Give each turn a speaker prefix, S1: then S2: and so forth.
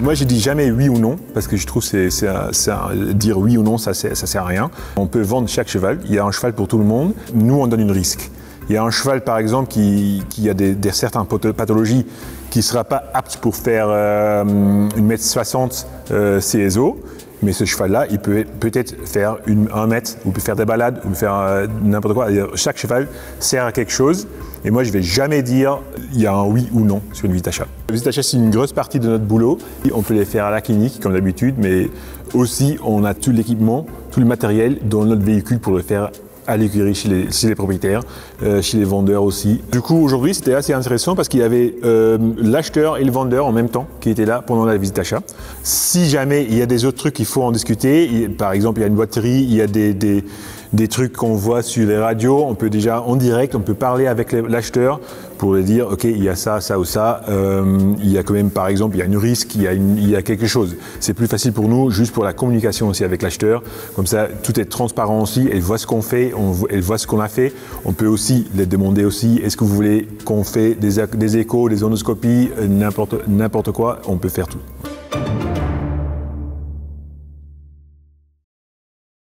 S1: Moi, je dis jamais oui ou non, parce que je trouve que dire oui ou non, ça sert à rien. On peut vendre chaque cheval. Il y a un cheval pour tout le monde. Nous, on donne une risque. Il y a un cheval, par exemple, qui a certaines pathologies qui ne sera pas apte pour faire 1m60 CSO. Mais ce cheval-là, il peut peut-être faire 1 mètre, ou peut faire des balades, ou peut faire n'importe quoi. Chaque cheval sert à quelque chose. Et moi, je ne vais jamais dire il y a un oui ou non sur une visite achat. La visite achat, c'est une grosse partie de notre boulot. On peut les faire à la clinique, comme d'habitude, mais aussi, on a tout l'équipement, tout le matériel dans notre véhicule pour le faire à l'écurie chez les propriétaires, chez les vendeurs aussi. Du coup, aujourd'hui, c'était assez intéressant parce qu'il y avait l'acheteur et le vendeur en même temps qui étaient là pendant la visite achat. Si jamais il y a des autres trucs qu'il faut en discuter, par exemple, il y a une boîterie, il y a des trucs qu'on voit sur les radios, on peut déjà en direct, on peut parler avec l'acheteur pour lui dire, ok, il y a ça, ça ou ça, il y a quand même, par exemple, il y a une risque, il y a quelque chose. C'est plus facile pour nous, juste pour la communication aussi avec l'acheteur. Comme ça, tout est transparent aussi, elle voit ce qu'on fait, elle voit ce qu'on a fait. On peut aussi les demander aussi, est-ce que vous voulez qu'on fait des échos, des onoscopies, n'importe quoi, on peut faire tout.